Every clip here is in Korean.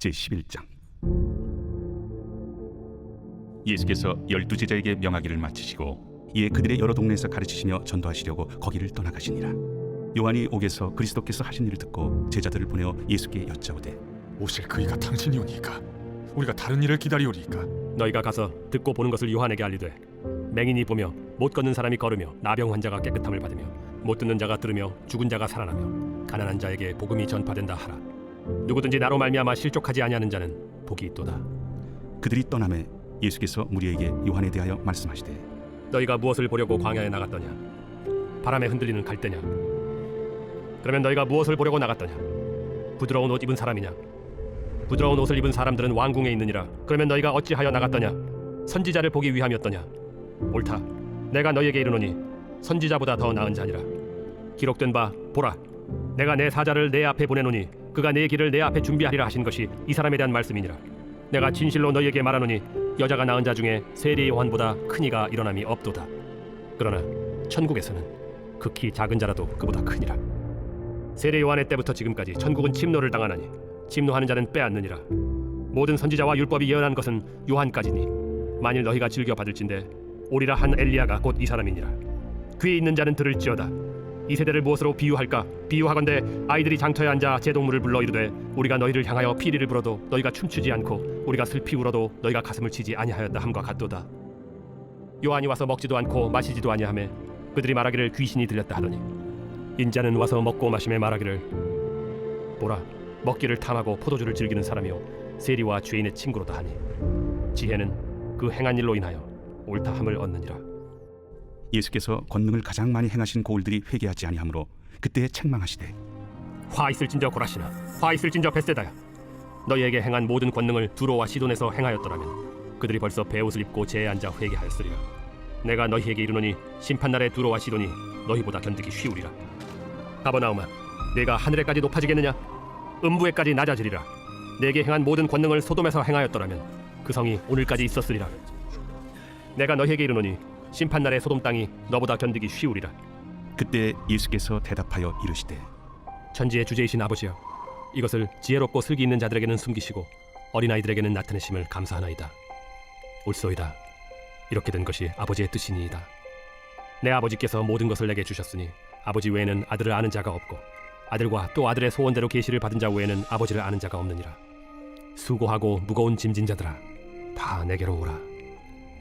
제11장. 예수께서 12제자에게 명하기를 마치시고 이에 그들의 여러 동네에서 가르치시며 전도하시려고 거기를 떠나가시니라. 요한이 옥에서 그리스도께서 하신 일을 듣고 제자들을 보내어 예수께 여짜오되 오실 그이가 당신이오니까 우리가 다른 일을 기다리오리이까. 너희가 가서 듣고 보는 것을 요한에게 알리되 맹인이 보며 못 걷는 사람이 걸으며 나병 환자가 깨끗함을 받으며 못 듣는 자가 들으며 죽은 자가 살아나며 가난한 자에게 복음이 전파된다 하라. 누구든지 나로 말미암아 실족하지 아니하는 자는 복이 있도다. 그들이 떠나매 예수께서 무리에게 요한에 대하여 말씀하시되 너희가 무엇을 보려고 광야에 나갔더냐? 바람에 흔들리는 갈대냐? 그러면 너희가 무엇을 보려고 나갔더냐? 부드러운 옷 입은 사람이냐? 부드러운 옷을 입은 사람들은 왕궁에 있느니라. 그러면 너희가 어찌하여 나갔더냐? 선지자를 보기 위함이었더냐? 옳다. 내가 너희에게 이르노니 선지자보다 더 나은 자니라. 기록된 바 보라, 내가 내 사자를 내 앞에 보내노니 그가 내 길을 내 앞에 준비하리라 하신 것이 이 사람에 대한 말씀이니라. 내가 진실로 너희에게 말하노니 여자가 낳은 자 중에 세리 요한보다 큰 이가 일어남이 없도다. 그러나 천국에서는 극히 작은 자라도 그보다 크니라. 세례 요한의 때부터 지금까지 천국은 침노를 당하나니 침노하는 자는 빼앗느니라. 모든 선지자와 율법이 예언한 것은 요한까지니 만일 너희가 즐겨 받을진대 오리라 한 엘리야가 곧 이 사람이니라. 귀에 있는 자는 들을지어다. 이 세대를 무엇으로 비유할까? 비유하건대 아이들이 장터에 앉아 제동물을 불러 이르되 우리가 너희를 향하여 피리를 불어도 너희가 춤추지 않고 우리가 슬피 울어도 너희가 가슴을 치지 아니하였다 함과 같도다. 요한이 와서 먹지도 않고 마시지도 아니하며 그들이 말하기를 귀신이 들렸다 하더니 인자는 와서 먹고 마심에 말하기를 보라, 먹기를 탐하고 포도주를 즐기는 사람이요 세리와 죄인의 친구로다 하니 지혜는 그 행한 일로 인하여 옳다 함을 얻느니라. 예수께서 권능을 가장 많이 행하신 고을들이 회개하지 아니하므로 그때 책망하시되 화 있을진저 고라시나, 화 있을진저 벳세다야. 너희에게 행한 모든 권능을 두로와 시돈에서 행하였더라면 그들이 벌써 베옷을 입고 제에 앉아 회개하였으리라. 내가 너희에게 이르노니 심판날에 두로와 시돈이 너희보다 견디기 쉬우리라. 가버나움아, 내가 하늘에까지 높아지겠느냐? 음부에까지 낮아지리라. 내게 행한 모든 권능을 소돔에서 행하였더라면 그 성이 오늘까지 있었으리라. 내가 너희에게 이르노니 심판날에 소돔 땅이 너보다 견디기 쉬우리라. 그때 예수께서 대답하여 이르시되 천지의 주제이신 아버지여, 이것을 지혜롭고 슬기 있는 자들에게는 숨기시고 어린아이들에게는 나타내심을 감사하나이다. 옳소이다. 이렇게 된 것이 아버지의 뜻이니이다. 내 아버지께서 모든 것을 내게 주셨으니 아버지 외에는 아들을 아는 자가 없고 아들과 또 아들의 소원대로 계시를 받은 자 외에는 아버지를 아는 자가 없느니라. 수고하고 무거운 짐진 자들아, 다 내게로 오라.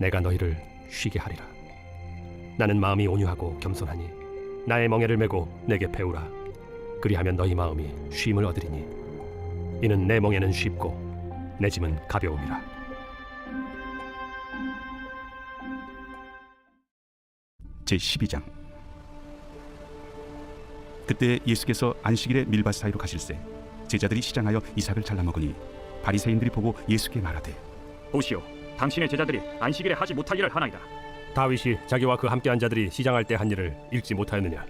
내가 너희를 쉬게 하리라. 나는 마음이 온유하고 겸손하니 나의 멍에를 메고 내게 배우라. 그리하면 너희 마음이 쉼을 얻으리니 이는 내 멍에는 쉽고 내 짐은 가벼움이라. 제12장. 그때 예수께서 안식일에 밀밭 사이로 가실새 제자들이 시장하여 이삭을 잘라 먹으니 바리새인들이 보고 예수께 말하되 보시오, 당신의 제자들이 안식일에 하지 못할 일을 하나이다. 다윗이 자기와 그 함께한 자들이 시장할 때 한 일을 읽지 못하였느냐?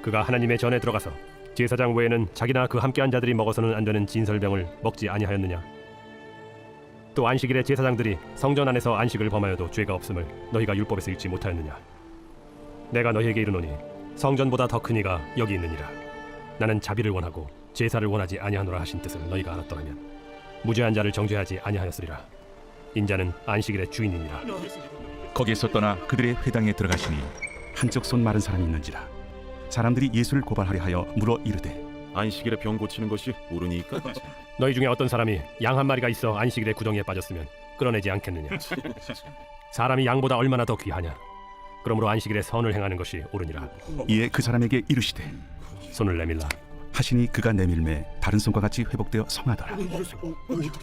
그가 하나님의 전에 들어가서 제사장 외에는 자기나 그 함께한 자들이 먹어서는 안 되는 진설병을 먹지 아니하였느냐? 또 안식일에 제사장들이 성전 안에서 안식을 범하여도 죄가 없음을 너희가 율법에서 읽지 못하였느냐? 내가 너희에게 이르노니 성전보다 더 큰 이가 여기 있느니라. 나는 자비를 원하고 제사를 원하지 아니하노라 하신 뜻을 너희가 알았더라면 무죄한 자를 정죄하지 아니하였으리라. 인자는 안식일의 주인이니라. 거기에서 떠나 그들의 회당에 들어가시니 한쪽 손 마른 사람이 있는지라. 사람들이 예수를 고발하려 하여 물어 이르되 안식일에 병 고치는 것이 옳으니까? 너희 중에 어떤 사람이 양 한 마리가 있어 안식일에 구덩이에 빠졌으면 끌어내지 않겠느냐? 사람이 양보다 얼마나 더 귀하냐? 그러므로 안식일에 선을 행하는 것이 옳으니라. 이에 그 사람에게 이르시되 손을 내밀라 하시니 그가 내밀매 다른 손과 같이 회복되어 성하더라.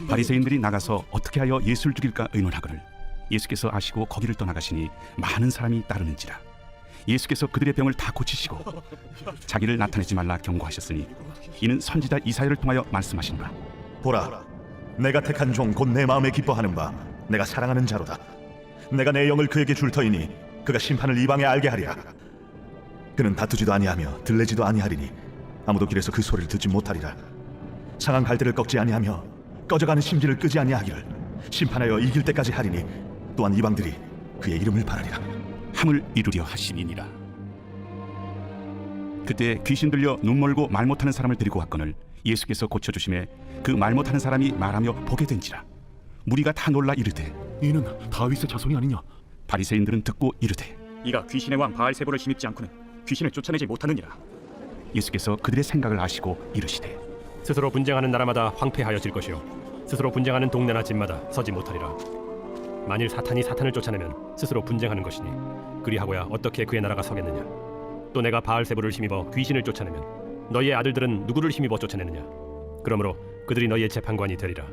바리새인들이 나가서 어떻게 하여 예수를 죽일까 의논하거늘 예수께서 아시고 거기를 떠나가시니 많은 사람이 따르는지라. 예수께서 그들의 병을 다 고치시고 자기를 나타내지 말라 경고하셨으니 이는 선지자 이사야를 통하여 말씀하시노라. 보라, 내가 택한 종 곧 내 마음에 기뻐하는 바 내가 사랑하는 자로다. 내가 내 영을 그에게 줄 터이니 그가 심판을 이방에 알게 하리라. 그는 다투지도 아니하며 들레지도 아니하리니 아무도 길에서 그 소리를 듣지 못하리라. 상한 갈대를 꺾지 아니하며 꺼져가는 심지를 끄지 아니하기를 심판하여 이길 때까지 하리니 또한 이방들이 그의 이름을 바라리라. 함을 이루려 하시니니라. 그때 귀신 들려 눈 멀고 말 못하는 사람을 데리고 왔거늘 예수께서 고쳐주심에 그 말 못하는 사람이 말하며 보게 된지라. 무리가 다 놀라 이르되 이는 다윗의 자손이 아니냐? 바리새인들은 듣고 이르되 이가 귀신의 왕 바알세보를 힘입지 않고는 귀신을 쫓아내지 못하느니라. 예수께서 그들의 생각을 아시고 이르시되 스스로 분쟁하는 나라마다 황폐하여질 것이요 스스로 분쟁하는 동네나 집마다 서지 못하리라. 만일 사탄이 사탄을 쫓아내면 스스로 분쟁하는 것이니 그리하고야 어떻게 그의 나라가 서겠느냐. 또 내가 바알세보를 힘입어 귀신을 쫓아내면 너희의 아들들은 누구를 힘입어 쫓아내느냐. 그러므로 그들이 너희의 재판관이 되리라.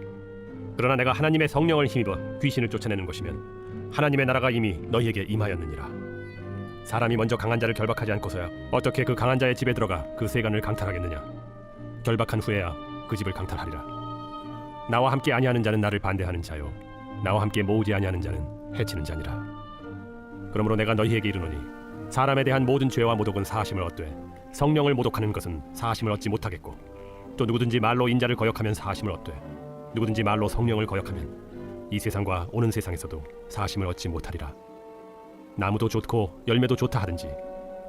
그러나 내가 하나님의 성령을 힘입어 귀신을 쫓아내는 것이면 하나님의 나라가 이미 너희에게 임하였느니라. 사람이 먼저 강한 자를 결박하지 않고서야 어떻게 그 강한 자의 집에 들어가 그 세간을 강탈하겠느냐. 결박한 후에야 그 집을 강탈하리라. 나와 함께 아니하는 자는 나를 반대하는 자요 나와 함께 모으지 아니하는 자는 해치는 자니라. 그러므로 내가 너희에게 이르노니 사람에 대한 모든 죄와 모독은 사하심을 얻되 성령을 모독하는 것은 사하심을 얻지 못하겠고 또 누구든지 말로 인자를 거역하면 사하심을 얻되 누구든지 말로 성령을 거역하면 이 세상과 오는 세상에서도 사하심을 얻지 못하리라. 나무도 좋고 열매도 좋다 하든지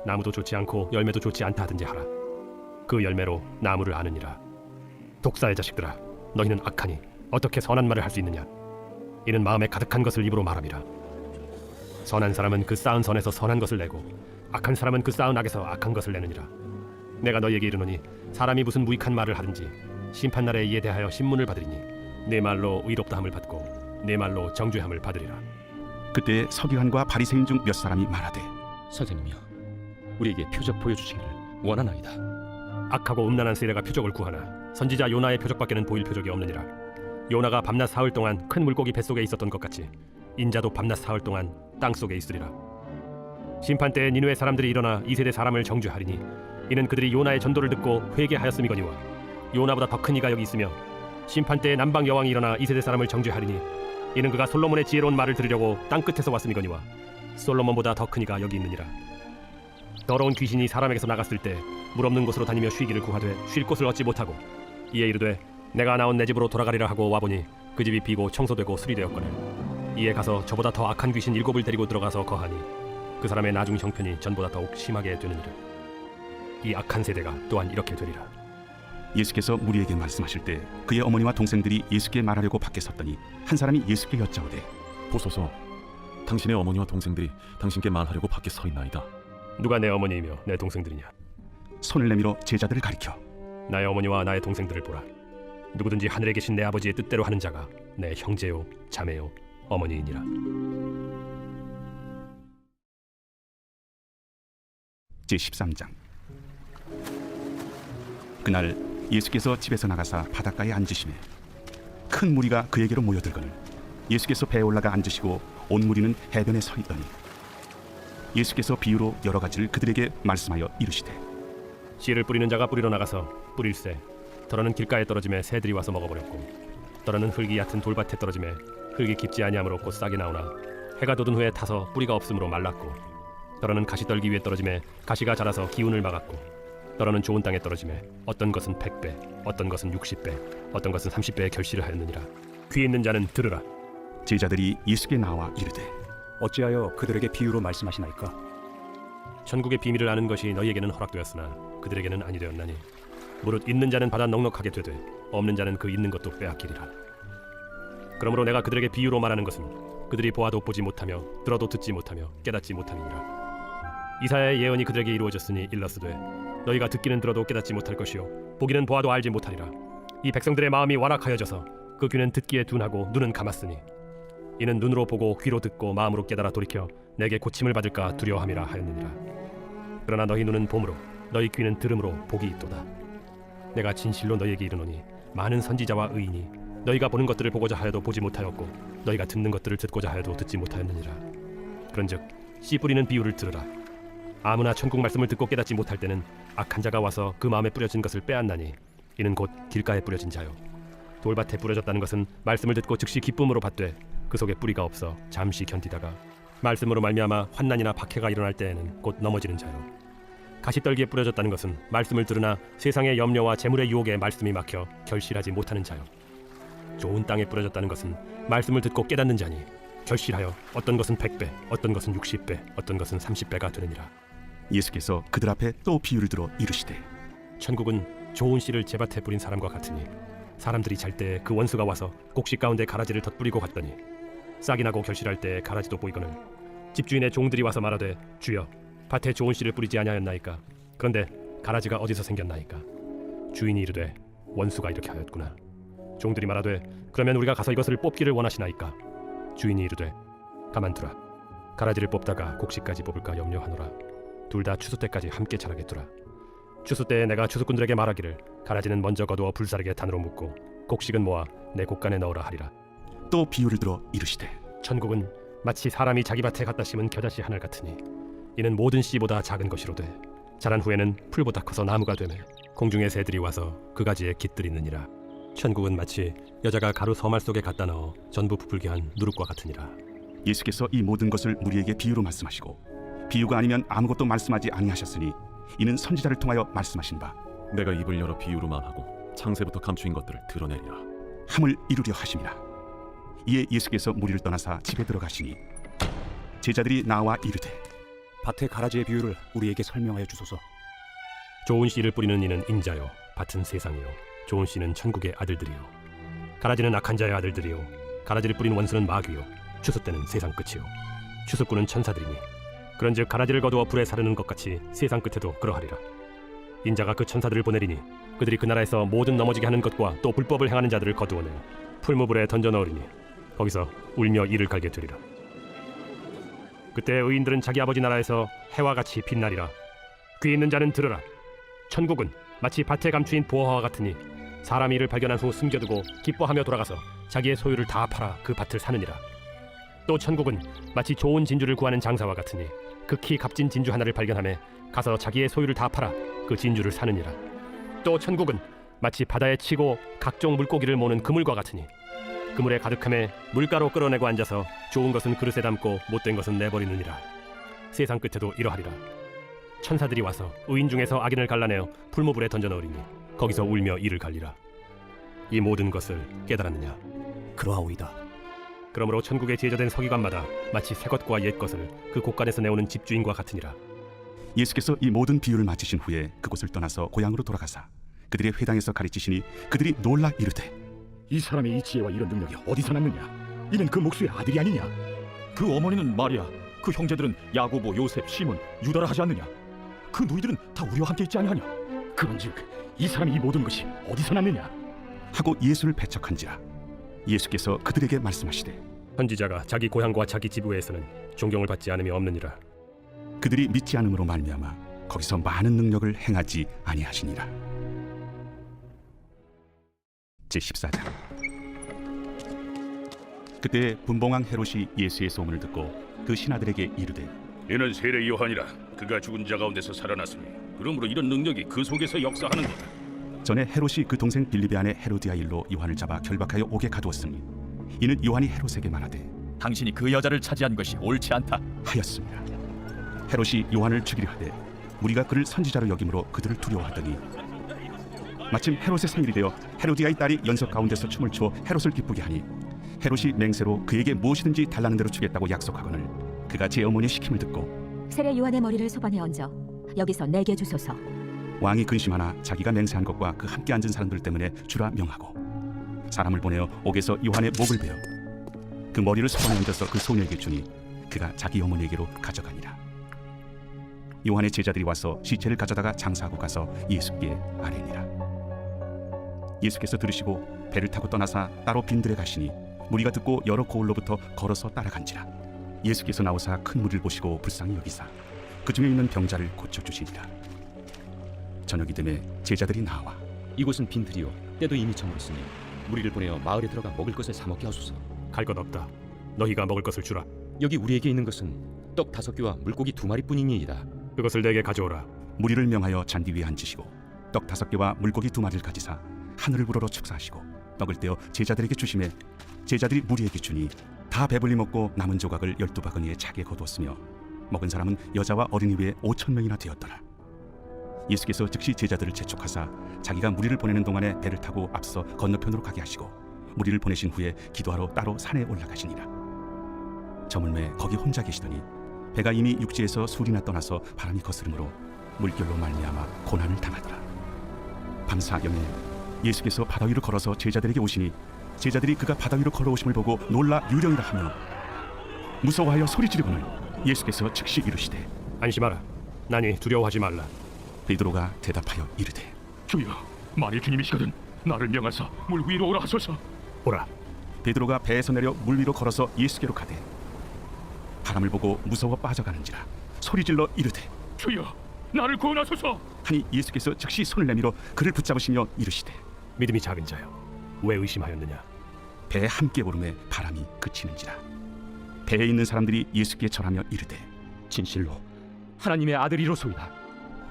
나무도 좋지 않고 열매도 좋지 않다 하든지 하라. 그 열매로 나무를 아느니라. 독사의 자식들아, 너희는 악하니 어떻게 선한 말을 할 수 있느냐. 이는 마음에 가득한 것을 입으로 말함이라. 선한 사람은 그 쌓은 선에서 선한 것을 내고 악한 사람은 그 쌓은 악에서 악한 것을 내느니라. 내가 너희에게 이르노니 사람이 무슨 무익한 말을 하든지 심판날에 이에 대하여 신문을 받으리니 내 말로 의롭다함을 받고 내 말로 정죄함을 받으리라. 그때 서기관과 바리새인 중 몇 사람이 말하되 선생님이여, 우리에게 표적 보여주시기를 원하나이다. 악하고 음란한 세례가 표적을 구하나 선지자 요나의 표적밖에는 보일 표적이 없느니라. 요나가 밤낮 사흘 동안 큰 물고기 뱃속에 있었던 것 같이 인자도 밤낮 사흘 동안 땅속에 있으리라. 심판 때에 니느웨 사람들이 일어나 이 세대 사람을 정죄하리니 이는 그들이 요나의 전도를 듣고 회개하였음이거니와 요나보다 더 큰 이가 여기 있으며 심판 때에 남방 여왕이 일어나 이 세대 사람을 정죄하리니 이는 그가 솔로몬의 지혜로운 말을 들으려고 땅 끝에서 왔음이거니와 솔로몬보다 더 큰 이가 여기 있느니라. 더러운 귀신이 사람에게서 나갔을 때 물 없는 곳으로 다니며 쉬기를 구하되 쉴 곳을 얻지 못하고 이에 이르되 내가 나온 내 집으로 돌아가리라 하고 와보니 그 집이 비고 청소되고 수리되었거늘 이에 가서 저보다 더 악한 귀신 7을 데리고 들어가서 거하니 그 사람의 나중 형편이 전보다 더욱 심하게 되느니라. 이 악한 세대가 또한 이렇게 되리라. 예수께서 무리에게 말씀하실 때 그의 어머니와 동생들이 예수께 말하려고 밖에 섰더니 한 사람이 예수께 여짜오되 보소서, 당신의 어머니와 동생들이 당신께 말하려고 밖에 서 있나이다. 누가 내 어머니이며 내 동생들이냐. 손을 내밀어 제자들을 가리켜 나의 어머니와 나의 동생들을 보라. 누구든지 하늘에 계신 내 아버지의 뜻대로 하는 자가 내 형제요 자매요 어머니이니라. 제13장. 그날 예수께서 집에서 나가사 바닷가에 앉으시매 큰 무리가 그에게로 모여들거늘 예수께서 배에 올라가 앉으시고 온 무리는 해변에 서 있더니 예수께서 비유로 여러 가지를 그들에게 말씀하여 이르시되 씨를 뿌리는 자가 뿌리러 나가서 뿌릴새 더러는 길가에 떨어짐에 새들이 와서 먹어버렸고 더러는 흙이 얕은 돌밭에 떨어짐에 흙이 깊지 아니하므로 곧 싹이 나오나 해가 돋은 후에 타서 뿌리가 없으므로 말랐고 더러는 가시떨기 위에 떨어짐에 가시가 자라서 기운을 막았고 더러는 좋은 땅에 떨어짐에 어떤 것은 100배 어떤 것은 60배 어떤 것은 30배의 결실을 하였느니라. 귀 있는 자는 들으라. 제자들이 예수께 나와 이르되 어찌하여 그들에게 비유로 말씀하시나이까? 천국의 비밀을 아는 것이 너희에게는 허락되었으나 그들에게는 아니 되었나니 무릇 있는 자는 받아 넉넉하게 되되 없는 자는 그 있는 것도 빼앗기리라. 그러므로 내가 그들에게 비유로 말하는 것은 그들이 보아도 보지 못하며 들어도 듣지 못하며 깨닫지 못함이니라. 이사야의 예언이 그들에게 이루어졌으니 일러스되 너희가 듣기는 들어도 깨닫지 못할 것이요 보기는 보아도 알지 못하리라. 이 백성들의 마음이 완악하여져서 그 귀는 듣기에 둔하고 눈은 감았으니 이는 눈으로 보고 귀로 듣고 마음으로 깨달아 돌이켜 내게 고침을 받을까 두려워함이라 하였느니라. 그러나 너희 눈은 봄으로 너희 귀는 들음으로 복이 있도다. 내가 진실로 너희에게 이르노니 많은 선지자와 의인이 너희가 보는 것들을 보고자 하여도 보지 못하였고 너희가 듣는 것들을 듣고자 하여도 듣지 못하였느니라. 그런즉 씨 뿌리는 비유를 들으라. 아무나 천국 말씀을 듣고 깨닫지 못할 때는 악한 자가 와서 그 마음에 뿌려진 것을 빼앗나니 이는 곧 길가에 뿌려진 자요 돌밭에 뿌려졌다는 것은 말씀을 듣고 즉시 기쁨으로 받되 그 속에 뿌리가 없어 잠시 견디다가 말씀으로 말미암아 환난이나 박해가 일어날 때에는 곧 넘어지는 자요 가시떨기에 뿌려졌다는 것은 말씀을 들으나 세상의 염려와 재물의 유혹에 말씀이 막혀 결실하지 못하는 자요 좋은 땅에 뿌려졌다는 것은 말씀을 듣고 깨닫는 자니 결실하여 어떤 것은 100배 어떤 것은 60배 어떤 것은 30배가 되느니라. 예수께서 그들 앞에 또 비유를 들어 이르시되 천국은 좋은 씨를 제밭에 뿌린 사람과 같으니 사람들이 잘 때 그 원수가 와서 곡식 가운데 가라지를 덧뿌리고 갔더니 싹이 나고 결실할 때 가라지도 보이거늘 집주인의 종들이 와서 말하되 주여 밭에 좋은 씨를 뿌리지 아니하였나이까 그런데 가라지가 어디서 생겼나이까 주인이 이르되 원수가 이렇게 하였구나. 종들이 말하되 그러면 우리가 가서 이것을 뽑기를 원하시나이까 주인이 이르되 가만두라. 가라지를 뽑다가 곡식까지 뽑을까 염려하노라. 둘 다 추수 때까지 함께 자라겠더라. 추수 때에 내가 추수꾼들에게 말하기를 가라지는 먼저 거두어 불사르게 단으로 묶고 곡식은 모아 내 곡간에 넣으라 하리라. 또 비유를 들어 이르시되 천국은 마치 사람이 자기 밭에 갖다 심은 겨자씨 하늘 같으니 이는 모든 씨보다 작은 것이로되 자란 후에는 풀보다 커서 나무가 되매 공중의 새들이 와서 그 가지에 깃들이느니라. 천국은 마치 여자가 가루 서말 속에 갖다 넣어 전부 부풀게 한 누룩과 같으니라. 예수께서 이 모든 것을 우리에게 비유로 말씀하시고 비유가 아니면 아무것도 말씀하지 아니하셨으니 이는 선지자를 통하여 말씀하신 바 내가 입을 열어 비유로 말하고 창세부터 감추인 것들을 드러내리라. 함을 이루려 하심이라. 이에 예수께서 무리를 떠나사 집에 들어가시니 제자들이 나와 이르되 밭의 가라지의 비유를 우리에게 설명하여 주소서. 좋은 씨를 뿌리는 이는 인자요 밭은 세상이요 좋은 씨는 천국의 아들들이요 가라지는 악한 자의 아들들이요 가라지를 뿌린 원수는 마귀요 추수 때는 세상 끝이요 추수꾼은 천사들이니 그런즉 가라지를 거두어 불에 사르는 것 같이 세상 끝에도 그러하리라. 인자가 그 천사들을 보내리니 그들이 그 나라에서 모든 넘어지게 하는 것과 또 불법을 행하는 자들을 거두어내어 풀무불에 던져 넣으리니 거기서 울며 이를 갈게 되리라. 그때 의인들은 자기 아버지 나라에서 해와 같이 빛나리라. 귀 있는 자는 들으라. 천국은 마치 밭에 감추인 보화와 같으니 사람이 이를 발견한 후 숨겨두고 기뻐하며 돌아가서 자기의 소유를 다 팔아 그 밭을 사느니라. 또 천국은 마치 좋은 진주를 구하는 장사와 같으니 극히 값진 진주 하나를 발견하며 가서 자기의 소유를 다 팔아 그 진주를 사느니라. 또 천국은 마치 바다에 치고 각종 물고기를 모는 그물과 같으니 그물에 가득함에 물가로 끌어내고 앉아서 좋은 것은 그릇에 담고 못된 것은 내버리느니라. 세상 끝에도 이러하리라. 천사들이 와서 의인 중에서 악인을 갈라내어 풀무불에 던져 넣으리니 거기서 울며 이를 갈리라. 이 모든 것을 깨달았느냐? 그러하오이다. 그러므로 천국에 제조된 서기관마다 마치 새 것과 옛 것을 그 곳간에서 내오는 집주인과 같으니라. 예수께서 이 모든 비유를 마치신 후에 그곳을 떠나서 고향으로 돌아가사 그들의 회당에서 가르치시니 그들이 놀라 이르되 이 사람의 이 지혜와 이런 능력이 어디서 났느냐? 이는 그 목수의 아들이 아니냐? 그 어머니는 마리아, 그 형제들은 야고보, 요셉, 시몬, 유다라 하지 않느냐? 그 누이들은 다 우리와 함께 있지 아니하냐? 그런즉 이 사람이 이 모든 것이 어디서 났느냐? 하고 예수를 배척한지라. 예수께서 그들에게 말씀하시되 선지자가 자기 고향과 자기 집 외에서는 존경을 받지 않음이 없느니라. 그들이 믿지 않음으로 말미암아 거기서 많은 능력을 행하지 아니하시니라. 제14장. 그때 분봉왕 헤롯이 예수의 소문을 듣고 그 신하들에게 이르되 이는 세례 요한이라. 그가 죽은 자 가운데서 살아났으니 그러므로 이런 능력이 그 속에서 역사하는 거다. 전에 헤롯이 그 동생 빌립의 아내 헤로디아 일로 요한을 잡아 결박하여 옥에 가두었으니 이는 요한이 헤롯에게 말하되 당신이 그 여자를 차지한 것이 옳지 않다 하였습니다. 헤롯이 요한을 죽이려 하되 무리가 그를 선지자로 여김으로 그들을 두려워하더니 마침 헤롯의 생일이 되어 헤로디아의 딸이 연석 가운데서 춤을 추어 헤롯을 기쁘게 하니 헤롯이 맹세로 그에게 무엇이든지 달라는 대로 주겠다고 약속하거늘 그가 제 어머니의 시킴을 듣고 세례 요한의 머리를 소반에 얹어 여기서 내게 주소서. 왕이 근심하나 자기가 맹세한 것과 그 함께 앉은 사람들 때문에 주라 명하고 사람을 보내어 옥에서 요한의 목을 베어 그 머리를 소반에 얹어서 그 소녀에게 주니 그가 자기 어머니에게로 가져가니라. 요한의 제자들이 와서 시체를 가져다가 장사하고 가서 예수께 아뢰니라. 예수께서 들으시고 배를 타고 떠나사 따로 빈들에 가시니 무리가 듣고 여러 고을로부터 걸어서 따라간지라. 예수께서 나오사 큰 무리를 보시고 불쌍히 여기사 그 중에 있는 병자를 고쳐주시니라. 저녁이 되매 제자들이 나와 이곳은 빈들이요 때도 이미 저물었으니 무리를 보내어 마을에 들어가 먹을 것을 사 먹게 하소서. 갈 것 없다. 너희가 먹을 것을 주라. 여기 우리에게 있는 것은 떡 5개와 물고기 2마리뿐이니이다. 그것을 내게 가져오라. 무리를 명하여 잔디 위에 앉으시고 떡 5개와 물고기 2마리를 가지사 하늘을 불어러 축사하시고 떡을 떼어 제자들에게 주시매 제자들이 무리에게 주니 다 배불리 먹고 남은 조각을 12바구니에 차게 거두었으며 먹은 사람은 여자와 어린이 외에 5,000명이나 되었더라. 예수께서 즉시 제자들을 재촉하사 자기가 무리를 보내는 동안에 배를 타고 앞서 건너편으로 가게 하시고 무리를 보내신 후에 기도하러 따로 산에 올라가시니라. 저물매 거기 혼자 계시더니 배가 이미 육지에서 술이나 떠나서 바람이 거스르므로 물결로 말미암아 고난을 당하더라. 밤사경에 예수께서 바다 위로 걸어서 제자들에게 오시니 제자들이 그가 바다 위로 걸어오심을 보고 놀라 유령이라 하며 무서워하여 소리 지르거늘 예수께서 즉시 이르시되 안심하라. 나니 두려워하지 말라. 베드로가 대답하여 이르되 주여, 만일 주님이시거든 나를 명하사 물 위로 오라 하소서. 오라. 베드로가 배에서 내려 물 위로 걸어서 예수께로 가되 바람을 보고 무서워 빠져가는지라 소리질러 이르되 주여, 나를 구원하소서. 하니 예수께서 즉시 손을 내밀어 그를 붙잡으시며 이르시되 믿음이 작은 자여, 왜 의심하였느냐? 배에 함께 오름에 바람이 그치는지라. 배에 있는 사람들이 예수께 절하며 이르되 진실로 하나님의 아들이로소이다.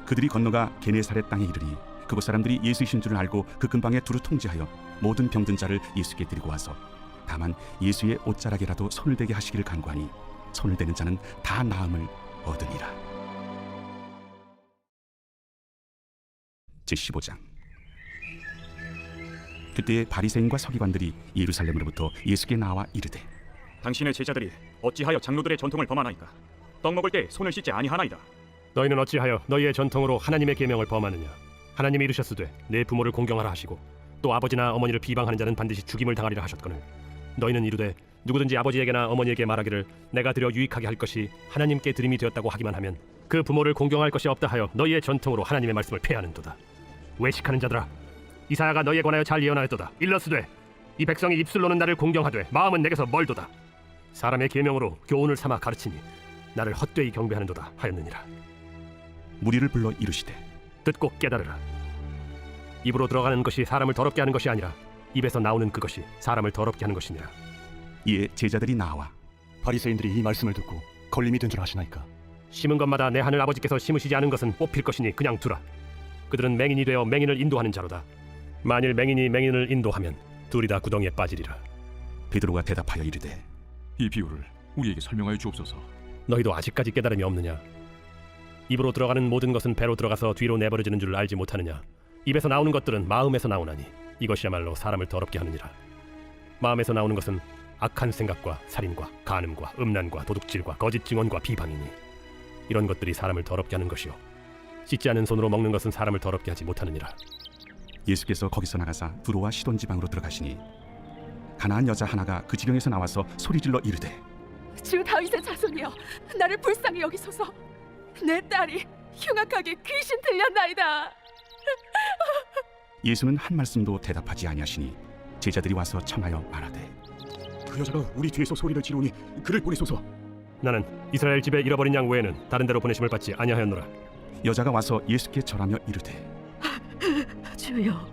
그들이 건너가 게네사렛 땅에 이르니 그곳 사람들이 예수이신 줄을 알고 그 근방에 두루 통제하여 모든 병든 자를 예수께 드리고 와서 다만 예수의 옷자락에라도 손을 대게 하시기를 간구하니 손을 대는 자는 다 나음을 얻으니라. 제15장. 그때에 바리새인과 서기관들이 예루살렘으로부터 예수께 나와 이르되 당신의 제자들이 어찌하여 장로들의 전통을 범하나이까? 떡 먹을 때 손을 씻지 아니하나이다. 너희는 어찌하여 너희의 전통으로 하나님의 계명을 범하느냐? 하나님이 이르셨으되 내 부모를 공경하라 하시고 또 아버지나 어머니를 비방하는 자는 반드시 죽임을 당하리라 하셨거늘 너희는 이르되 누구든지 아버지에게나 어머니에게 말하기를 내가 드려 유익하게 할 것이 하나님께 드림이 되었다고 하기만 하면 그 부모를 공경할 것이 없다 하여 너희의 전통으로 하나님의 말씀을 폐하는도다. 외식하는 자들아, 이사야가 너희에 관하여 잘 예언하였도다. 일러스되 이 백성이 입술로는 나를 공경하되 마음은 내게서 멀도다. 사람의 계명으로 교훈을 삼아 가르치니 나를 헛되이 경배하는도다 하였느니라. 무리를 불러 이르시되 듣고 깨달으라. 입으로 들어가는 것이 사람을 더럽게 하는 것이 아니라 입에서 나오는 그것이 사람을 더럽게 하는 것이니라. 이에 제자들이 나와 바리새인들이 이 말씀을 듣고 걸림이 된 줄 아시나이까? 심은 것마다 내 하늘 아버지께서 심으시지 않은 것은 뽑힐 것이니 그냥 두라. 그들은 맹인이 되어 맹인을 인도하는 자로다. 만일 맹인이 맹인을 인도하면 둘이 다 구덩이에 빠지리라. 베드로가 대답하여 이르되 이 비유를 우리에게 설명하여 주옵소서. 너희도 아직까지 깨달음이 없느냐? 입으로 들어가는 모든 것은 배로 들어가서 뒤로 내버려지는 줄 알지 못하느냐? 입에서 나오는 것들은 마음에서 나오나니 이것이야말로 사람을 더럽게 하느니라. 마음에서 나오는 것은 악한 생각과 살인과 간음과 음란과 도둑질과 거짓 증언과 비방이니 이런 것들이 사람을 더럽게 하는 것이요 씻지 않은 손으로 먹는 것은 사람을 더럽게 하지 못하느니라. 예수께서 거기서 나가사 두로와 시돈 지방으로 들어가시니 가나안 여자 하나가 그 지경에서 나와서 소리질러 이르되 주 다윗의 자손이여, 나를 불쌍히 여기소서. 내 딸이 흉악하게 귀신 들렸나이다. 예수는 한 말씀도 대답하지 아니하시니 제자들이 와서 청하여 말하되 그 여자가 우리 뒤에서 소리를 지르니 그를 보내소서. 나는 이스라엘 집에 잃어버린 양 외에는 다른 데로 보내심을 받지 아니하였노라. 여자가 와서 예수께 절하며 이르되 주여,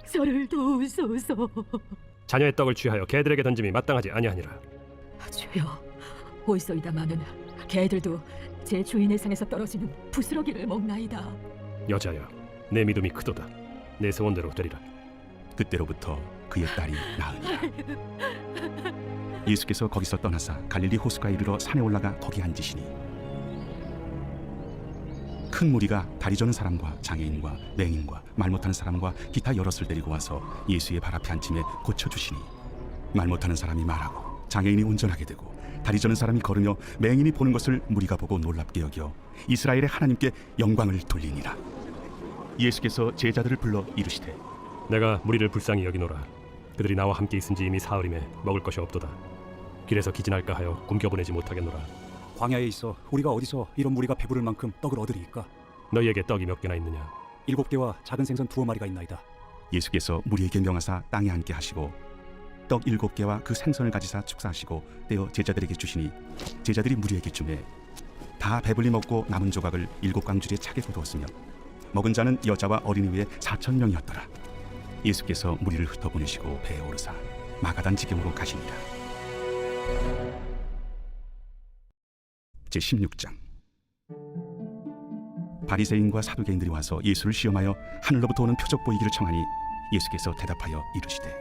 저를 도우소서. 자녀의 떡을 취하여 개들에게 던짐이 마땅하지 아니하니라. 주여, 올소이다마는 개들도 제 주인의 상에서 떨어지는 부스러기를 먹나이다. 여자여, 내 믿음이 크도다. 내 소원대로 되리라. 그때로부터 그의 딸이 나으니라. 예수께서 거기서 떠나사 갈릴리 호수가에 이르러 산에 올라가 거기 앉으시니 큰 무리가 다리 저는 사람과 장애인과 맹인과 말 못하는 사람과 기타 여럿을 데리고 와서 예수의 발 앞에 앉힘에 고쳐주시니 말 못하는 사람이 말하고 장애인이 운전하게 되고 다리 저는 사람이 걸으며 맹인이 보는 것을 무리가 보고 놀랍게 여겨 이스라엘의 하나님께 영광을 돌리니라. 예수께서 제자들을 불러 이르시되 내가 무리를 불쌍히 여기노라. 그들이 나와 함께 있은지 이미 사흘임에 먹을 것이 없도다. 길에서 기진할까 하여 굶겨보내지 못하겠노라. 광야에 있어 우리가 어디서 이런 무리가 배부를 만큼 떡을 얻으리이까? 너희에게 떡이 몇 개나 있느냐? 7개와 작은 생선 2마리가 있나이다. 예수께서 무리에게 명하사 땅에 앉게 하시고 떡 7개와 그 생선을 가지사 축사하시고 떼어 제자들에게 주시니 제자들이 무리에게 주매 다 배불리 먹고 남은 조각을 7광줄에 차게 거두었으며 먹은 자는 여자와 어린이 외에 4,000명이었더라. 예수께서 무리를 흩어보내시고 배에 오르사 마가단 지경으로 가시니라. 제16장. 바리새인과 사두개인들이 와서 예수를 시험하여 하늘로부터 오는 표적 보이기를 청하니 예수께서 대답하여 이르시되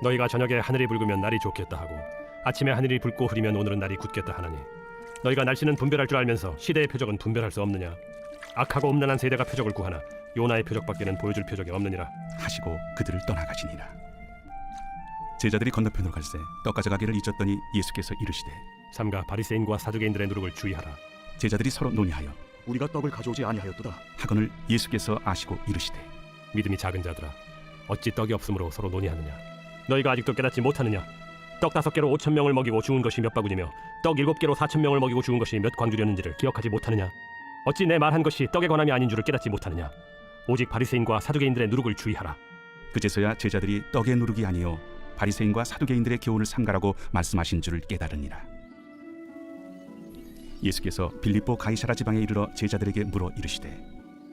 너희가 저녁에 하늘이 붉으면 날이 좋겠다 하고 아침에 하늘이 붉고 흐리면 오늘은 날이 굳겠다 하나니 너희가 날씨는 분별할 줄 알면서 시대의 표적은 분별할 수 없느냐? 악하고 음란한 세대가 표적을 구하나 요나의 표적밖에는 보여줄 표적이 없느니라 하시고 그들을 떠나가시니라. 제자들이 건너편으로 갈새 떡 가져가기를 잊었더니 예수께서 이르시되 삼가 바리새인과 사두개인들의 누룩을 주의하라. 제자들이 서로 논의하여 우리가 떡을 가져오지 아니하였도다 하거늘 예수께서 아시고 이르시되 믿음이 작은 자들아, 어찌 떡이 없으므로 서로 논의하느냐? 너희가 아직도 깨닫지 못하느냐? 떡 5개로 5천 명을 먹이고 죽은 것이 몇 바구니며 떡 7개로 4천 명을 먹이고 죽은 것이 몇 광주렸는지를 기억하지 못하느냐? 어찌 내 말한 것이 떡에 관함이 아닌 줄을 깨닫지 못하느냐? 오직 바리새인과 사두개인들의 누룩을 주의하라. 그제서야 제자들이 떡의 누룩이 아니요 바리새인과 사두개인들의 교훈을 삼가라고 말씀하신 줄을 깨달으니라. 예수께서 빌립보 가이사라 지방에 이르러 제자들에게 물어 이르시되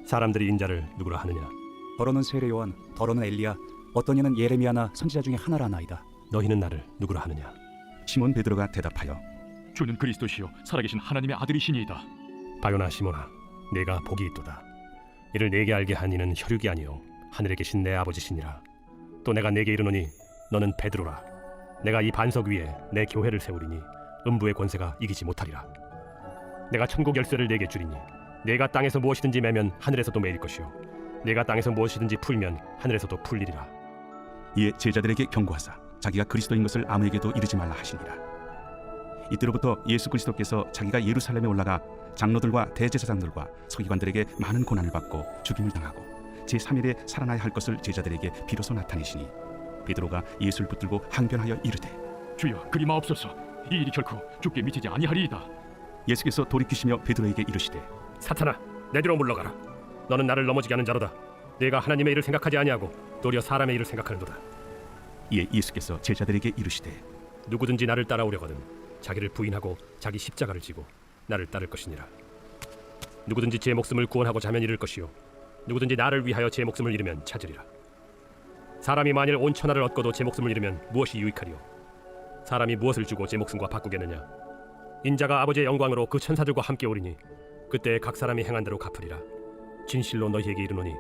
사람들이 인자를 누구라 하느냐? 더러는 세례 요한, 더러는 엘리야, 어떤 이는 예레미야나 선지자 중에 하나라 나이다. 너희는 나를 누구라 하느냐? 시몬 베드로가 대답하여 주는 그리스도시요 살아계신 하나님의 아들이시니이다. 바요나 시몬아, 내가 복이 있도다. 이를 내게 알게 한 이는 혈육이 아니요 하늘에 계신 내 아버지시니라. 또 내가 내게 이르노니 너는 베드로라. 내가 이 반석 위에 내 교회를 세우리니 음부의 권세가 이기지 못하리라. 내가 천국 열쇠를 내게 주리니 내가 땅에서 무엇이든지 매면 하늘에서도 매일 것이요 내가 땅에서 무엇이든지 풀면 하늘에서도 풀리리라. 이에 제자들에게 경고하사 자기가 그리스도인 것을 아무에게도 이르지 말라 하시니라. 이때로부터 예수 그리스도께서 자기가 예루살렘에 올라가 장로들과 대제사장들과 서기관들에게 많은 고난을 받고 죽임을 당하고 제3일에 살아나야 할 것을 제자들에게 비로소 나타내시니 베드로가 예수를 붙들고 항변하여 이르되 주여 그리 마옵소서. 이 일이 결코 죽게 미치지 아니하리이다. 예수께서 돌이키시며 베드로에게 이르시되 사탄아, 내 뒤로 물러가라. 너는 나를 넘어지게 하는 자로다. 내가 하나님의 일을 생각하지 아니하고 도리어 사람의 일을 생각하는도다. 이에 예수께서 제자들에게 이르시되 누구든지 나를 따라오려거든 자기를 부인하고 자기 십자가를 지고 나를 따를 것이니라. 누구든지 제 목숨을 구원하고 자면 잃을 것이요 누구든지 나를 위하여 제 목숨을 잃으면 찾으리라. 사람이 만일 온 천하를 얻고도 제 목숨을 잃으면 무엇이 유익하리요? 사람이 무엇을 주고 제 목숨과 바꾸겠느냐? 인자가 아버지의 영광으로 그 천사들과 함께 오리니 그때 각 사람이 행한 대로 갚으리라. 진실로 너희에게 이르노니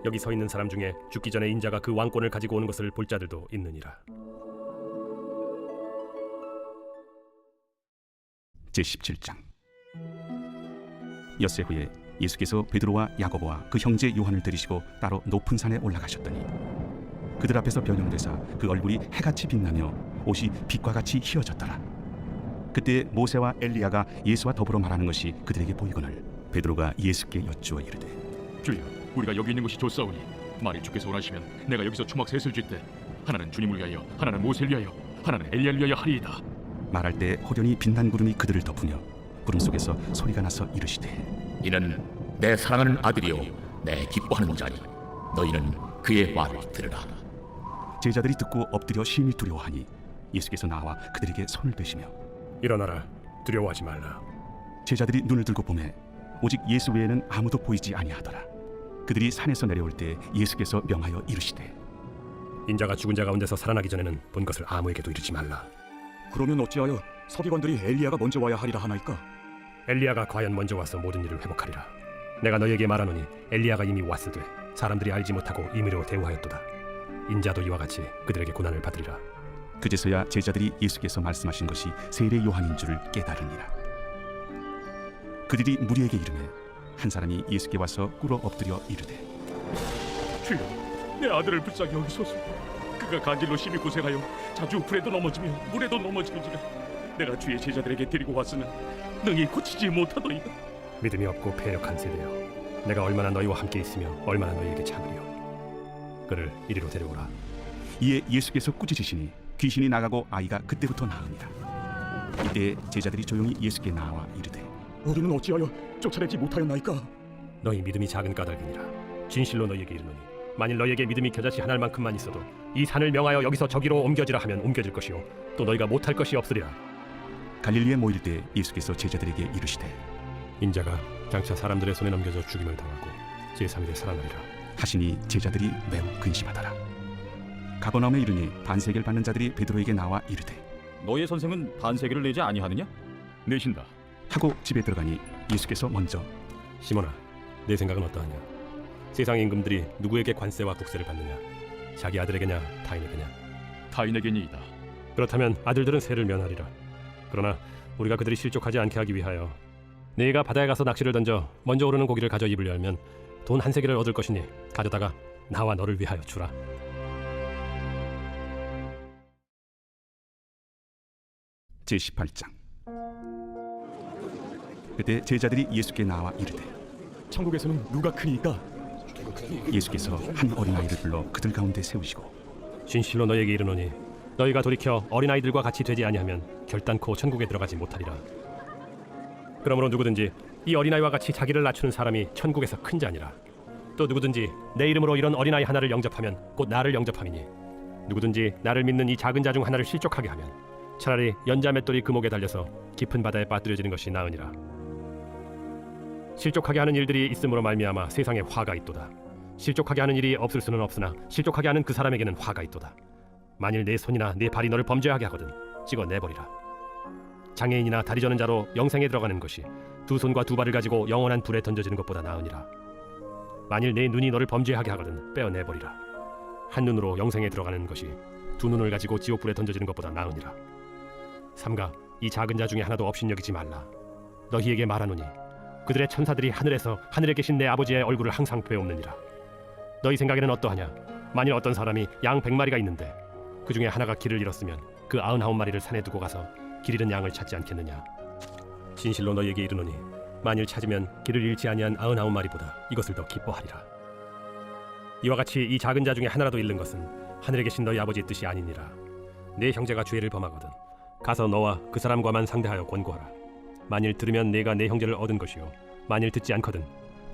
여기 서 있는 사람 중에 죽기 전에 인자가 그 왕권을 가지고 오는 것을 볼 자들도 있느니라. 제17장. 엿새 후에 예수께서 베드로와 야고보와 그 형제 요한을 데리시고 따로 높은 산에 올라가셨더니 그들 앞에서 변형되사 그 얼굴이 해같이 빛나며 옷이 빛과 같이 희어졌더라. 그때 모세와 엘리야가 예수와 더불어 말하는 것이 그들에게 보이거늘 베드로가 예수께 여쭈어 이르되 주여 우리가 여기 있는 것이 좋사오니 만일 주께서 원하시면 내가 여기서 초막 셋을 쥘 때 하나는 주님을 위하여 하나는 모세를 위하여 하나는 엘리야를 위하여 하리이다. 말할 때 호련히 빛난 구름이 그들을 덮으며 구름 속에서 소리가 나서 이르시되 이는 내 사랑하는 아들이요 내 기뻐하는 자니 너희는 그의 말을 들으라. 제자들이 듣고 엎드려 심히 두려워하니 예수께서 나와 그들에게 손을 대시며 일어나라, 두려워하지 말라. 제자들이 눈을 들고 보매 오직 예수 외에는 아무도 보이지 아니하더라. 그들이 산에서 내려올 때 예수께서 명하여 이르시되 인자가 죽은 자 가운데서 살아나기 전에는 본 것을 아무에게도 이르지 말라. 그러면 어찌하여 서기관들이 엘리야가 먼저 와야 하리라 하나이까? 엘리야가 과연 먼저 와서 모든 일을 회복하리라. 내가 너희에게 말하노니 엘리야가 이미 왔으되 사람들이 알지 못하고 임의로 대우하였도다. 인자도 이와 같이 그들에게 고난을 받으리라. 그제서야 제자들이 예수께서 말씀하신 것이 세례 요한인 줄을 깨달으니라. 그들이 무리에게 이르매 한 사람이 예수께 와서 꿇어 엎드려 이르되 주여 내 아들을 불쌍히 여기소서. 그가 간질로 심히 고생하여 자주 불에도 넘어지며 물에도 넘어지는지라. 내가 주의 제자들에게 데리고 왔으나 능히 고치지 못하더이다. 믿음이 없고 패역한 세대여, 내가 얼마나 너희와 함께 있으며 얼마나 너희에게 참으리요. 그를 이리로 데려오라. 이에 예수께서 꾸짖으시니 귀신이 나가고 아이가 그때부터 나으니라. 이때 제자들이 조용히 예수께 나와 이르되 우리는 어찌하여 쫓아내지 못하였나이까? 너희 믿음이 작은 까닭이니라. 진실로 너희에게 이르노니 만일 너희에게 믿음이 겨자씨 한 알만큼만 있어도 이 산을 명하여 여기서 저기로 옮겨지라 하면 옮겨질 것이요 또 너희가 못할 것이 없으리라. 갈릴리에 모일 때 예수께서 제자들에게 이르시되 인자가 장차 사람들의 손에 넘겨져 죽임을 당하고 제3일에 살아나리라 하시니 제자들이 매우 근심하더라. 가버나움에 이르니 반세계를 받는 자들이 베드로에게 나와 이르되 너의 선생은 반세계를 내지 아니하느냐? 내신다. 하고 집에 들어가니 예수께서 먼저 시몬아, 내 생각은 어떠하냐? 세상 임금들이 누구에게 관세와 국세를 받느냐? 자기 아들에게냐 타인에게냐? 타인에게니이다. 그렇다면 아들들은 세를 면하리라. 그러나 우리가 그들이 실족하지 않게 하기 위하여 네가 바다에 가서 낚시를 던져 먼저 오르는 고기를 가져 입을 열면 돈 한 세겔을 얻을 것이니 가져다가 나와 너를 위하여 주라. 제18장. 그때 제자들이 예수께 나와 이르되 천국에서는 누가 크니까? 예수께서 한 어린아이를 불러 그들 가운데 세우시고 진실로 너희에게 이르노니 너희가 돌이켜 어린아이들과 같이 되지 아니하면 결단코 천국에 들어가지 못하리라. 그러므로 누구든지 이 어린아이와 같이 자기를 낮추는 사람이 천국에서 큰 자니라. 또 누구든지 내 이름으로 이런 어린아이 하나를 영접하면 곧 나를 영접함이니 누구든지 나를 믿는 이 작은 자 중 하나를 실족하게 하면 차라리 연자 맷돌이 그 목에 달려서 깊은 바다에 빠뜨려지는 것이 나으니라. 실족하게 하는 일들이 있음으로 말미암아 세상에 화가 있도다. 실족하게 하는 일이 없을 수는 없으나 실족하게 하는 그 사람에게는 화가 있도다. 만일 내 손이나 내 발이 너를 범죄하게 하거든 찍어 내버리라. 장애인이나 다리 저는 자로 영생에 들어가는 것이 두 손과 두 발을 가지고 영원한 불에 던져지는 것보다 나으니라. 만일 내 눈이 너를 범죄하게 하거든 빼어 내버리라. 한 눈으로 영생에 들어가는 것이 두 눈을 가지고 지옥불에 던져지는 것보다 나으니라. 삼가 이 작은 자 중에 하나도 업신여기지 말라. 너희에게 말하노니 그들의 천사들이 하늘에서 하늘에 계신 내 아버지의 얼굴을 항상 배옵느니라. 너희 생각에는 어떠하냐? 만일 어떤 사람이 양 100마리가 있는데 그 중에 하나가 길을 잃었으면 그 99마리를 산에 두고 가서 길 잃은 양을 찾지 않겠느냐? 진실로 너희에게 이르노니 만일 찾으면 길을 잃지 아니한 99마리보다 이것을 더 기뻐하리라. 이와 같이 이 작은 자 중에 하나라도 잃는 것은 하늘에 계신 너희 아버지의 뜻이 아니니라. 내 형제가 죄를 범하거든 가서 너와 그 사람과만 상대하여 권고하라. 만일 들으면 내가 내 형제를 얻은 것이요 만일 듣지 않거든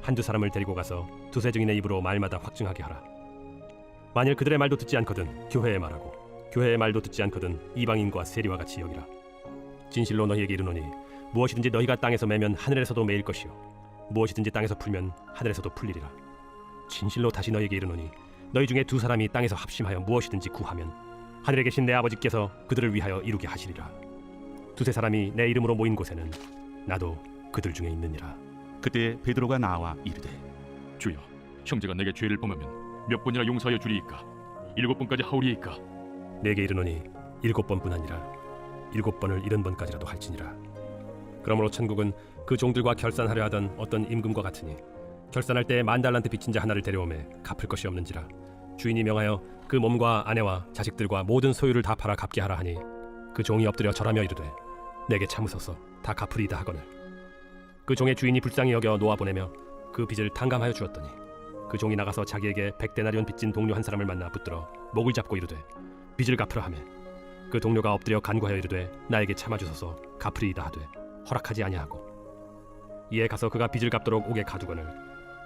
한두 사람을 데리고 가서 두세 증인의 입으로 말마다 확증하게 하라. 만일 그들의 말도 듣지 않거든 교회에 말하고 교회의 말도 듣지 않거든 이방인과 세리와 같이 여기라. 진실로 너희에게 이르노니 무엇이든지 너희가 땅에서 매면 하늘에서도 매일 것이요 무엇이든지 땅에서 풀면 하늘에서도 풀리리라. 진실로 다시 너희에게 이르노니 너희 중에 두 사람이 땅에서 합심하여 무엇이든지 구하면 하늘에 계신 내 아버지께서 그들을 위하여 이루게 하시리라. 두세 사람이 내 이름으로 모인 곳에는 나도 그들 중에 있느니라. 그때 베드로가 나와 이르되 주여, 형제가 내게 죄를 범하면 몇 번이나 용서하여 주리이까? 7번까지 하오리이까? 내게 이르노니 7번뿐 아니라 7번을 70번까지라도 할지니라. 그러므로 천국은 그 종들과 결산하려 하던 어떤 임금과 같으니 결산할 때 10,000달란트 빚진 자 하나를 데려오매 갚을 것이 없는지라 주인이 명하여 그 몸과 아내와 자식들과 모든 소유를 다 팔아 갚게 하라 하니 그 종이 엎드려 절하며 이르되 내게 참으소서 다 갚으리이다 하거늘 그 종의 주인이 불쌍히 여겨 놓아보내며 그 빚을 탕감하여 주었더니 그 종이 나가서 자기에게 100데나리온 빚진 동료 한 사람을 만나 붙들어 목을 잡고 이르되 빚을 갚으라 하매 그 동료가 엎드려 간구하여 이르되 나에게 참아주소서 갚으리이다 하되 허락하지 아니하고 이에 가서 그가 빚을 갚도록 옥에 가두거늘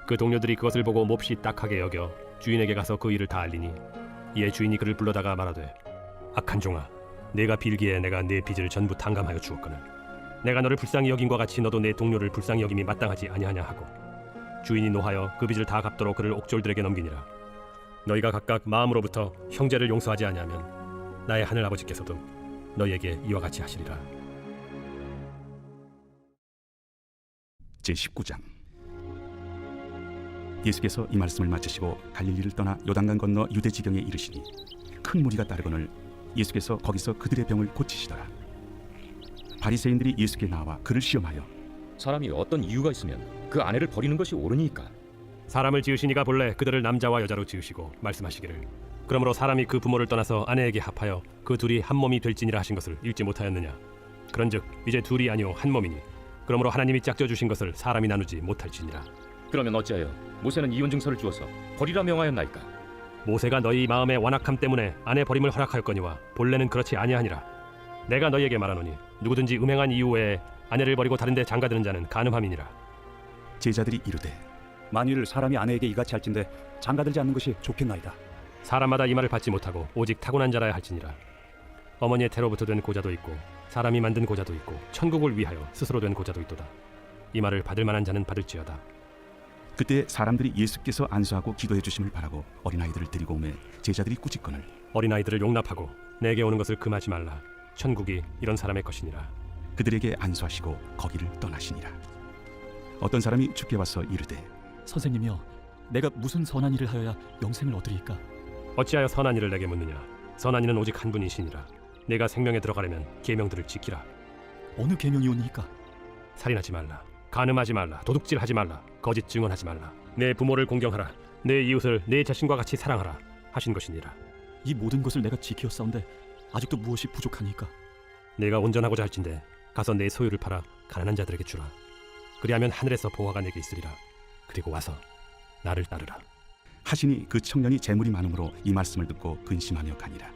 그 동료들이 그것을 보고 몹시 딱하게 여겨 주인에게 가서 그 일을 다 알리니 이에 주인이 그를 불러다가 말하되 악한 종아 내가 빌기에 내가 내 빚을 전부 탕감하여 주었거늘 내가 너를 불쌍히 여긴과 같이 너도 내 동료를 불쌍히 여김이 마땅하지 아니하냐 하고 주인이 노하여 그 빚을 다 갚도록 그를 옥졸들에게 넘기니라. 너희가 각각 마음으로부터 형제를 용서하지 아니하면 나의 하늘 아버지께서도 너희에게 이와 같이 하시리라. 제19장. 예수께서 이 말씀을 마치시고 갈릴리를 떠나 요단강 건너 유대 지경에 이르시니 큰 무리가 따르거늘 예수께서 거기서 그들의 병을 고치시더라. 바리새인들이 예수께 나와 그를 시험하여 사람이 어떤 이유가 있으면 그 아내를 버리는 것이 옳으니까? 사람을 지으시니가 본래 그들을 남자와 여자로 지으시고 말씀하시기를 그러므로 사람이 그 부모를 떠나서 아내에게 합하여 그 둘이 한 몸이 될지니라 하신 것을 읽지 못하였느냐? 그런즉 이제 둘이 아니요 한 몸이니 그러므로 하나님이 짝져 주신 것을 사람이 나누지 못할지니라. 그러면 어찌하여 모세는 이혼 증서를 주어서 버리라 명하였나이까? 모세가 너희 마음의 완악함 때문에 아내 버림을 허락하였거니와 본래는 그렇지 아니하니라. 내가 너희에게 말하노니 누구든지 음행한 이유 외에 아내를 버리고 다른 데 장가드는 자는 간음함이니라. 제자들이 이르되 만일 사람이 아내에게 이같이 할진대 장가들지 않는 것이 좋겠나이다. 사람마다 이 말을 받지 못하고 오직 타고난 자라야 할지니라. 어머니의 태로부터 된 고자도 있고 사람이 만든 고자도 있고 천국을 위하여 스스로 된 고자도 있도다. 이 말을 받을 만한 자는 받을지어다. 그때 사람들이 예수께서 안수하고 기도해 주심을 바라고 어린아이들을 데리고 오매 제자들이 꾸짖거늘 어린아이들을 용납하고 내게 오는 것을 금하지 말라. 천국이 이런 사람의 것이니라. 그들에게 안수하시고 거기를 떠나시니라. 어떤 사람이 주께 와서 이르되 선생님이여, 내가 무슨 선한 일을 하여야 영생을 얻으리이까? 어찌하여 선한 일을 내게 묻느냐? 선한 이는 오직 한 분이시니라. 내가 생명에 들어가려면 계명들을 지키라. 어느 계명이오니이까? 살인하지 말라, 간음하지 말라, 도둑질하지 말라, 거짓 증언하지 말라, 내 부모를 공경하라, 내 이웃을 내 자신과 같이 사랑하라 하신 것이니라. 이 모든 것을 내가 지키었사온데 아직도 무엇이 부족하니까? 내가 온전하고자 할진대 가서 내 소유를 팔아 가난한 자들에게 주라. 그리하면 하늘에서 보화가 내게 있으리라. 그리고 와서 나를 따르라. 하시니 그 청년이 재물이 많음으로 이 말씀을 듣고 근심하며 가니라.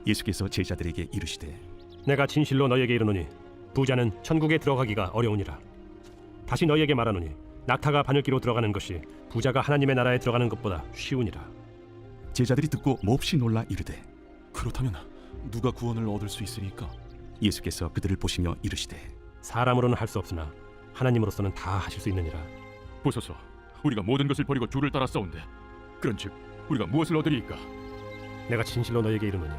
예수께서 제자들에게 이르시되 내가 진실로 너희에게 이르노니 부자는 천국에 들어가기가 어려우니라. 다시 너희에게 말하노니 낙타가 바늘기로 들어가는 것이 부자가 하나님의 나라에 들어가는 것보다 쉬우니라. 제자들이 듣고 몹시 놀라 이르되 그렇다면 누가 구원을 얻을 수 있으리까? 예수께서 그들을 보시며 이르시되 사람으로는 할 수 없으나 하나님으로서는 다 하실 수 있느니라. 보소서, 우리가 모든 것을 버리고 주를 따라 싸운데 그런즉 우리가 무엇을 얻으리이까? 내가 진실로 너희에게 이르노니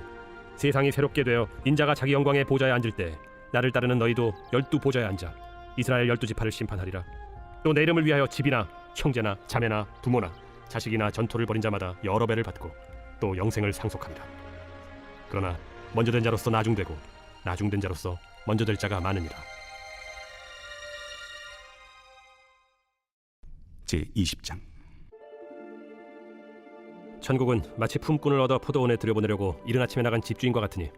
세상이 새롭게 되어 인자가 자기 영광의 보좌에 앉을 때 나를 따르는 너희도 12 보좌에 앉아 이스라엘 12지파를 심판하리라. 또 내 이름을 위하여 집이나 형제나 자매나 부모나 자식이나 전토를 벌인 자마다 여러 배를 받고 또 영생을 상속하리라. 그러나 먼저 된 자로서 나중되고 나중된 자로서 먼저 될 자가 많으니라. 제20장. 천국은 마치 품꾼을 얻어 포도원에 들여보내려고 이른 아침에 나간 집주인과 같으니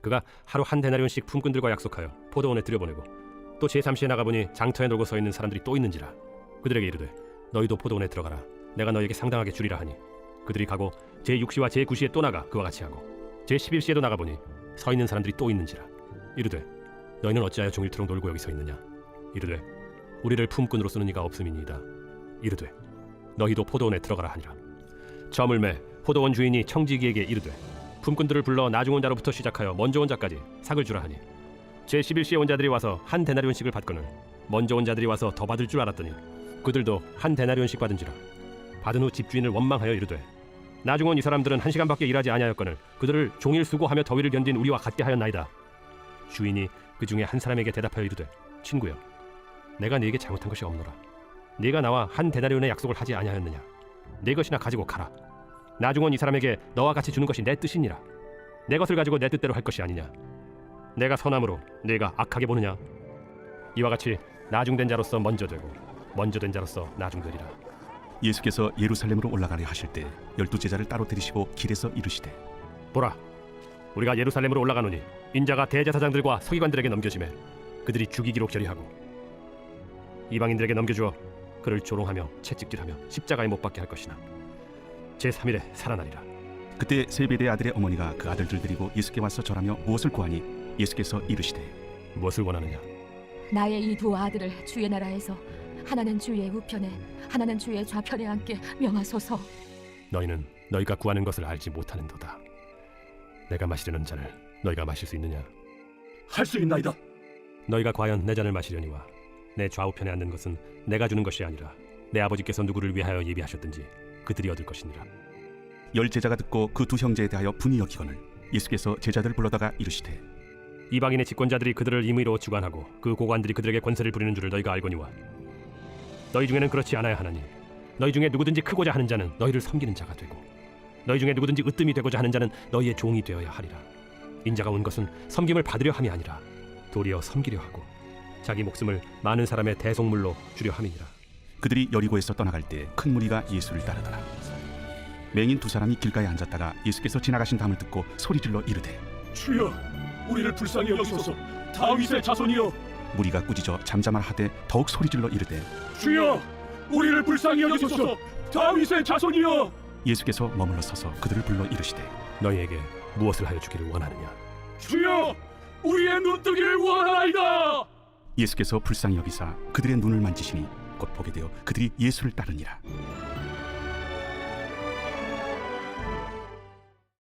그가 하루 한 데나리온씩 품꾼들과 약속하여 포도원에 들여보내고 또 제3시에 나가보니 장터에 놀고 서 있는 사람들이 또 있는지라. 그들에게 이르되 너희도 포도원에 들어가라. 내가 너희에게 상당하게 주리라 하니 그들이 가고 제6시와 제9시에 또 나가 그와 같이 하고 제11시에도 나가보니 서 있는 사람들이 또 있는지라. 이르되 너희는 어찌하여 종일토록 놀고 여기 서 있느냐. 이르되 우리를 품꾼으로 쓰는 이가 없음이니이다. 이르되 너희도 포도원에 들어가라 하니라. 저물매 포도원 주인이 청지기에게 이르되 품꾼들을 불러 나중 온 자로부터 시작하여 먼저 온 자까지 삭을 주라 하니 제11시에 온 자들이 와서 한 데나리온씩을 받거늘 먼저 온 자들이 와서 더 받을 줄 알았더니 그들도 한 데나리온씩 받은지라. 받은 후 집주인을 원망하여 이르되 나중 온 이 사람들은 1시간밖에 일하지 아니하였거늘 그들을 종일 수고하며 더위를 견딘 우리와 같게 하였나이다. 주인이 그 중에 한 사람에게 대답하여 이르되 친구여 내가 네게 잘못한 것이 없노라. 네가 나와 한 데나리온의 약속을 하지 아니하였느냐. 네 것이나 가지고 가라. 나중 온 이 사람에게 너와 같이 주는 것이 내 뜻이니라. 내 것을 가지고 내 뜻대로 할 것이 아니냐. 내가 선함으로 네가 악하게 보느냐. 이와 같이 나중된 자로서 먼저 되고 먼저 된 자로서 나중되리라. 예수께서 예루살렘으로 올라가려 하실 때 12제자를 따로 들이시고 길에서 이르시되 보라 우리가 예루살렘으로 올라가노니 인자가 대제사장들과 서기관들에게 넘겨지매 그들이 죽이기로 결의하고 이방인들에게 넘겨주어 그를 조롱하며 채찍질하며 십자가에 못 박게 할 것이나 제3일에 살아나리라. 그때 세베대의 아들의 어머니가 그 아들들 데리고 예수께 와서 절하며 무엇을 구하니 예수께서 이르시되 무엇을 원하느냐. 나의 이 두 아들을 주의 나라에서 하나는 주의 우편에 하나는 주의 좌편에 앉게 명하소서. 너희는 너희가 구하는 것을 알지 못하는도다. 내가 마시려는 잔을 너희가 마실 수 있느냐. 할 수 있나이다. 너희가 과연 내 잔을 마시려니와 내 좌우편에 앉는 것은 내가 주는 것이 아니라 내 아버지께서 누구를 위하여 예비하셨든지 그들이 얻을 것이니라. 10제자가 듣고 그 두 형제에 대하여 분이 여기거늘 예수께서 제자들을 불러다가 이르시되 이방인의 집권자들이 그들을 임의로 주관하고 그 고관들이 그들에게 권세를 부리는 줄을 너희가 알거니와 너희 중에는 그렇지 않아야 하나니 너희 중에 누구든지 크고자 하는 자는 너희를 섬기는 자가 되고 너희 중에 누구든지 으뜸이 되고자 하는 자는 너희의 종이 되어야 하리라. 인자가 온 것은 섬김을 받으려 함이 아니라 도리어 섬기려 하고 자기 목숨을 많은 사람의 대속물로 주려 함이니라. 그들이 여리고에서 떠나갈 때 큰 무리가 예수를 따르더라. 맹인 두 사람이 길가에 앉았다가 예수께서 지나가신 담을 듣고 소리질러 이르되 주여 우리를 불쌍히 여기소서. 다윗의 자손이여. 무리가 꾸짖어 잠잠하라 하되 더욱 소리질러 이르되 주여 우리를 불쌍히 여기소서. 다윗의 자손이여. 예수께서 머물러 서서 그들을 불러 이르시되 너희에게 무엇을 하여 주기를 원하느냐. 주여 우리의 눈뜨기를 원하나이다. 예수께서 불쌍히 여기사 그들의 눈을 만지시니 곧 보게 되어 그들이 예수를 따르니라.